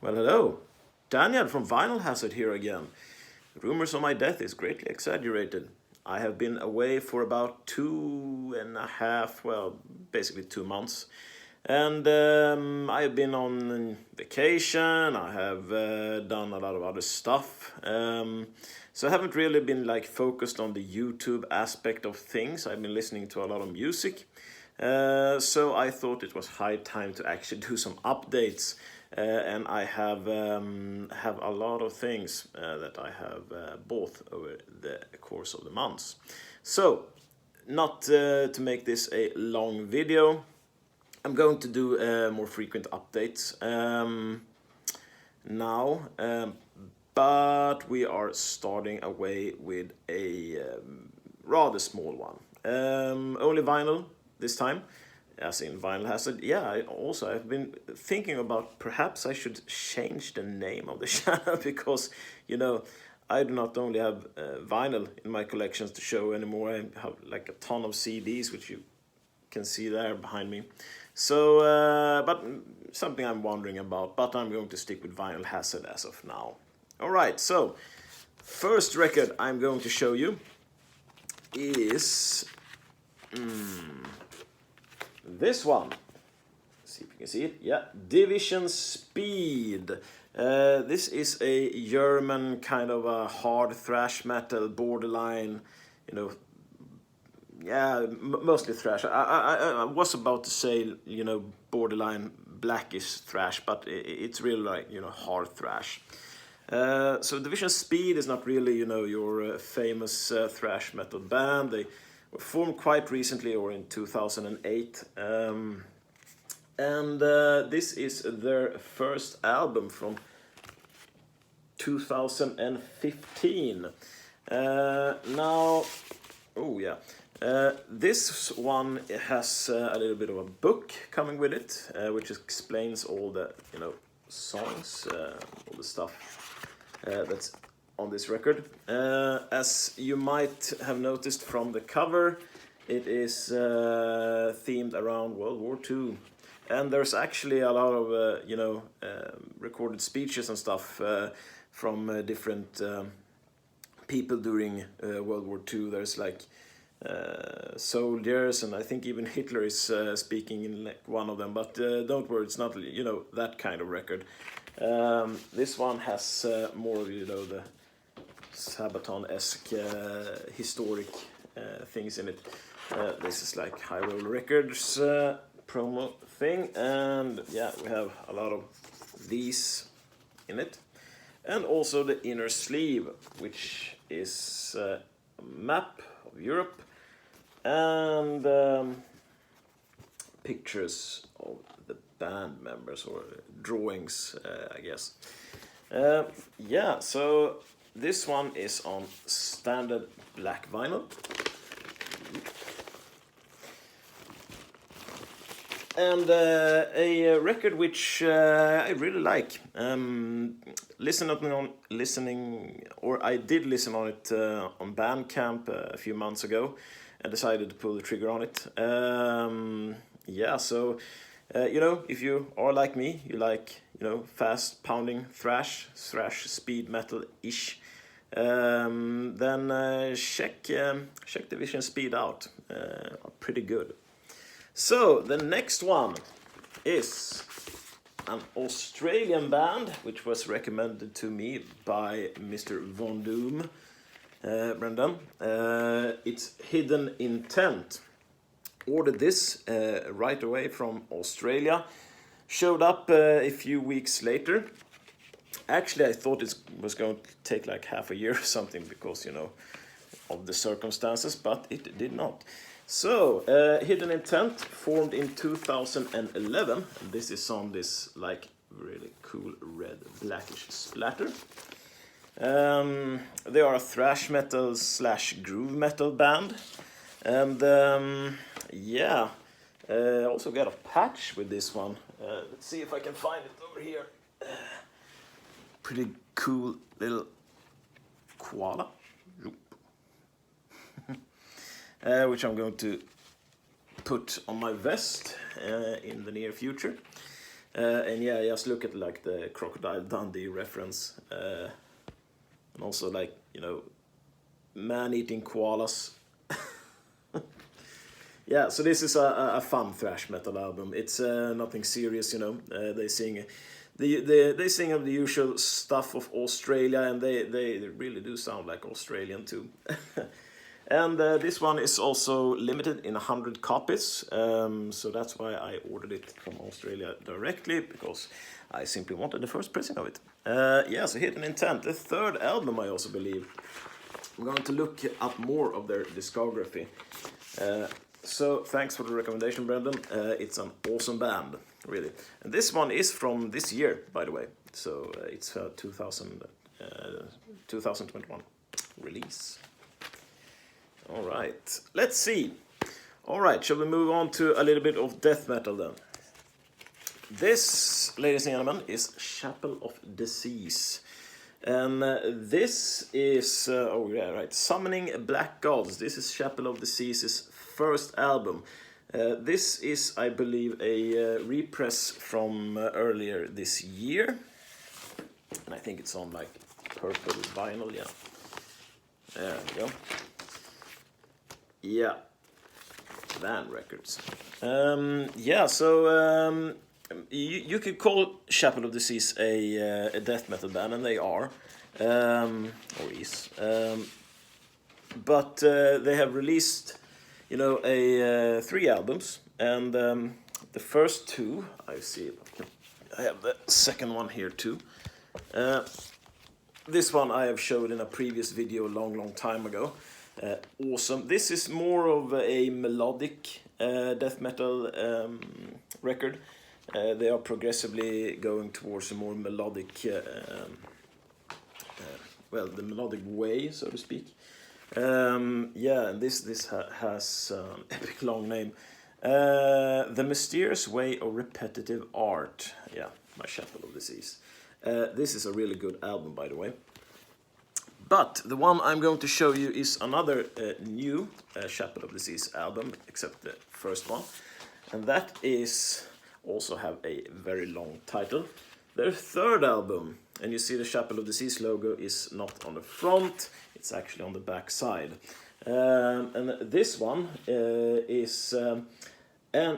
Well, hello. Daniel from Vinyl Hazard here again. Rumors of my death is greatly exaggerated. I have been away for about 2.5, well, basically 2 months. And I have been on vacation, I have done a lot of other stuff. So I haven't really been like focused on the YouTube aspect of things. I've been listening to a lot of music. So I thought it was high time to actually do some updates. And I have a lot of things that I have bought over the course of the months. So, not to make this a long video, I'm going to do more frequent updates now, but we are starting away with a rather small one. Only vinyl this time, as in Vinyl Hazard. Yeah, I've been thinking about perhaps I should change the name of the channel because, I do not only have vinyl in my collections to show anymore. I have like a ton of CDs, which you can see there behind me. So, but something I'm wondering about, but I'm going to stick with Vinyl Hazard as of now. All right, so first record I'm going to show you is this one. See if you can see it. Yeah, Division Speed. This is a German kind of a hard thrash metal, borderline, mostly thrash. I was about to say, borderline blackish thrash, but it's really like, hard thrash. So Division Speed is not really, your famous thrash metal band. They were formed quite recently, or in 2008. And this is their first album from 2015. This one has a little bit of a book coming with it, which explains all the, songs, all the stuff that's on this record. As you might have noticed from the cover, it is themed around World War II. And there's actually a lot of, recorded speeches and stuff from different people during World War II. There's like soldiers, and I think even Hitler is speaking in like one of them. But don't worry, it's not, that kind of record. This one has more, the Sabaton-esque historic things in it. This is like High Roll Records promo thing, and yeah, we have a lot of these in it, and also the inner sleeve, which is a map of Europe and pictures of the band members, or drawings, I guess. So this one is on standard black vinyl. And a record which I really like. I did listen on it on Bandcamp a few months ago, and decided to pull the trigger on it. If you are like me, you like fast pounding thrash speed metal-ish, then check Division Speed out. Pretty good. So, the next one is an Australian band, which was recommended to me by Mr. Von Doom, Brendan. It's Hidden Intent. Ordered this right away from Australia. Showed up a few weeks later. Actually, I thought it was going to take like half a year or something because, of the circumstances, but it did not. So, Hidden Intent, formed in 2011. This is on this like really cool red blackish splatter. They are a thrash metal / groove metal band. And also got a patch with this one. Let's see if I can find it over here. Pretty cool little koala. Which I'm going to put on my vest in the near future. And yeah, just look at like the Crocodile Dundee reference, and also like, you know, man-eating koalas. Yeah, so this is a fun thrash metal album. It's nothing serious, you know. They sing they sing of the usual stuff of Australia, and they really do sound like Australian too. And this one is also limited in 100 copies, so that's why I ordered it from Australia directly, because I simply wanted the first pressing of it. Yeah, so Hidden Intent, the third album, I also believe. I'm going to look up more of their discography. So thanks for the recommendation, Brendan. It's an awesome band, really. And this one is from this year, by the way. So it's 2021 release. All right, let's see. All right, shall we move on to a little bit of death metal then? This, ladies and gentlemen, is Chapel of Disease. And this is, oh yeah, right, Summoning Black Gods. This is Chapel of Disease's first album. This is, I believe, a repress from earlier this year. And I think it's on like purple vinyl, yeah. There we go. Yeah, Van Records. Yeah, so you could call Chapel of Disease a death metal band, and they are, or is. But they have released, you know, 3 albums, and the first 2, I see, I have the second one here too. This one I have showed in a previous video a long time ago. Awesome. This is more of a melodic death metal record. They are progressively going towards a more melodic, well, the melodic way, so to speak. Yeah, and this has an epic long name. The Mysterious Way of Repetitive Art. Yeah, my Chapel of Disease. This is a really good album, by the way. But the one I'm going to show you is another new Chapel of Disease album, except the first one. And that is also have a very long title. Their third album, and you see the Chapel of Disease logo is not on the front, it's actually on the back side. And this one is, and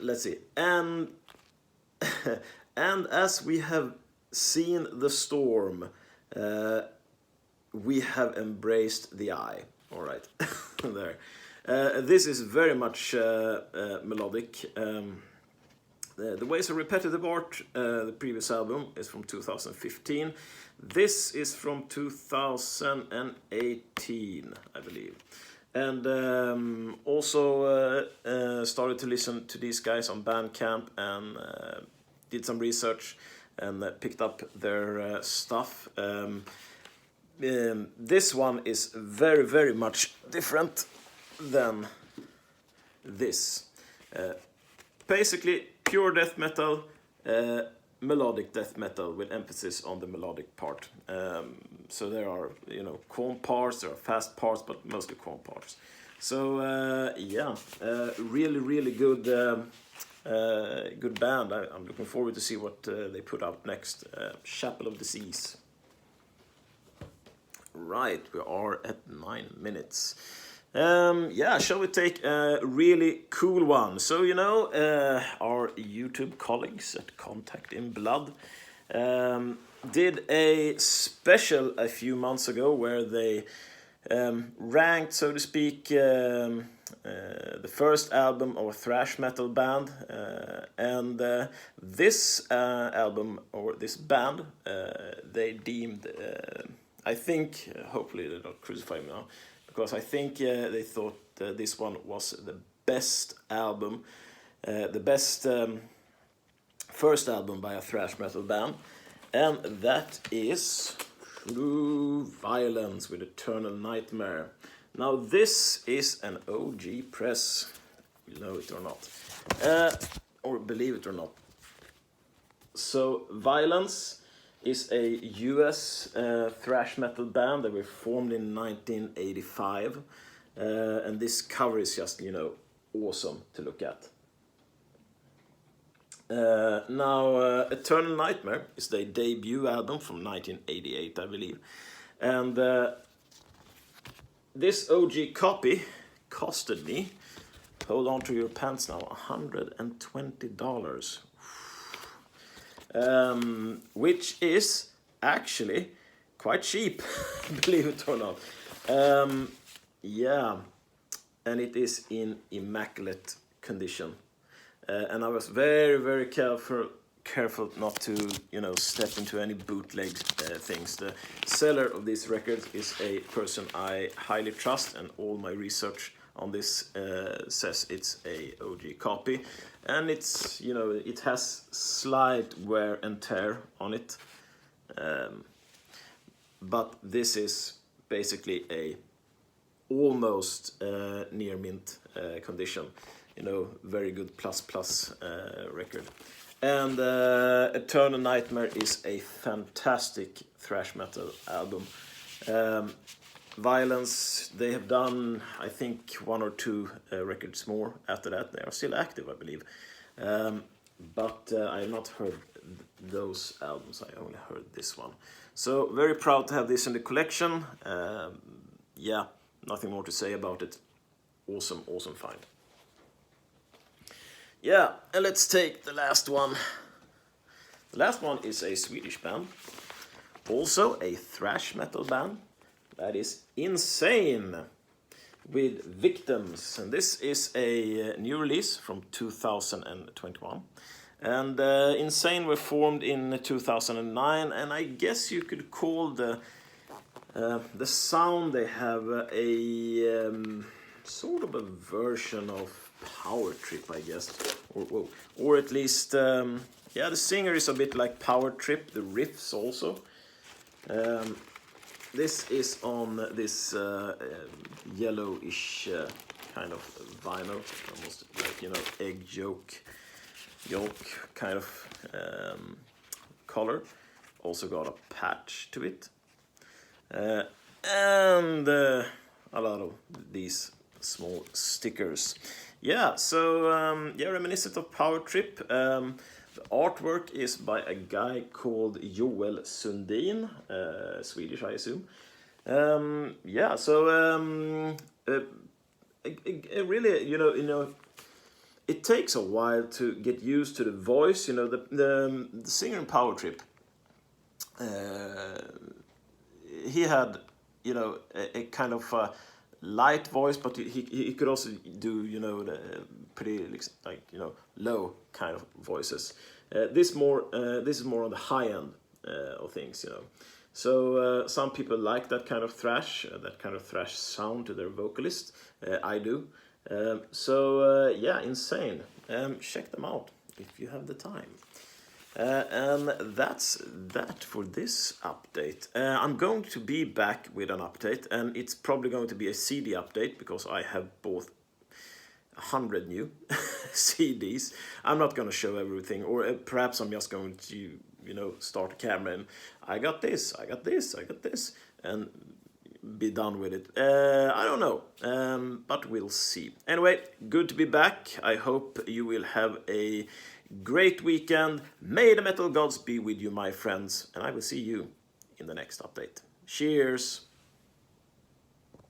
let's see, and as we have seen the storm, we have embraced the eye. All right, there. This is very much melodic. The Ways of Repetitive Art, the previous album, is from 2015. This is from 2018, I believe. And also started to listen to these guys on Bandcamp and did some research and picked up their stuff. This one is very much different than this. Basically, pure death metal, melodic death metal with emphasis on the melodic part. So there are, you know, calm parts, there are fast parts, but mostly calm parts. So yeah, really good good band. I'm looking forward to see what they put out next. Chapel of Disease. Right, we are at 9 minutes. Yeah, shall we take a really cool one? So, you know, our YouTube colleagues at Contact in Blood did a special a few months ago where they ranked, so to speak, the first album of a thrash metal band, and this album, or this band, they deemed, I think, hopefully they don't crucify me now, because I think they thought this one was the best album, the best first album by a thrash metal band, and that is True Violence with Eternal Nightmare. Now this is an OG press, you know it or not, or believe it or not. So Violence is a US thrash metal band that were formed in 1985, and this cover is just, you know, awesome to look at. Eternal Nightmare is their debut album from 1988, I believe. And this OG copy costed me, hold on to your pants now, $120. Which is actually quite cheap, believe it or not. Yeah, and it is in immaculate condition. And I was very, very careful not to, step into any bootleg things. The seller of this record is a person I highly trust, and all my research on this says it's a OG copy, and it's, it has slight wear and tear on it, but this is basically a almost near mint condition, very good plus record. And Eternal Nightmare is a fantastic thrash metal album. Vio-Lence, they have done, I think, 1 or 2 records more after that. They are still active, I believe. But I have not heard those albums, I only heard this one. So, very proud to have this in the collection. Yeah, nothing more to say about it. Awesome find. Yeah, and let's take the last one. The last one is a Swedish band. Also a thrash metal band. That is Insane with Victims. And this is a new release from 2021. And Insane were formed in 2009. And I guess you could call the sound they have a sort of a version of power trip, I guess, or at least the singer is a bit like power trip, the riffs also. This is on this yellowish kind of vinyl, almost like egg yolk kind of color. Also got a patch to it, and a lot of these small stickers. Yeah, so reminiscent of Power Trip. The artwork is by a guy called Joel Sundin, Swedish, I assume. Really, it takes a while to get used to the voice. The singer in Power Trip, he had, a kind of light voice, but he could also do, the pretty low kind of voices. This is more on the high end of things, So some people like that kind of thrash sound to their vocalist. I do. Insane. Check them out if you have the time. And that's that for this update. I'm going to be back with an update, and it's probably going to be a CD update because I have bought 100 new CDs. I'm not going to show everything, or perhaps I'm just going to, start a camera and I got this, and be done with it. I don't know, but we'll see. Anyway, good to be back. I hope you will have a great weekend. May the metal gods be with you, my friends, and I will see you in the next update. Cheers!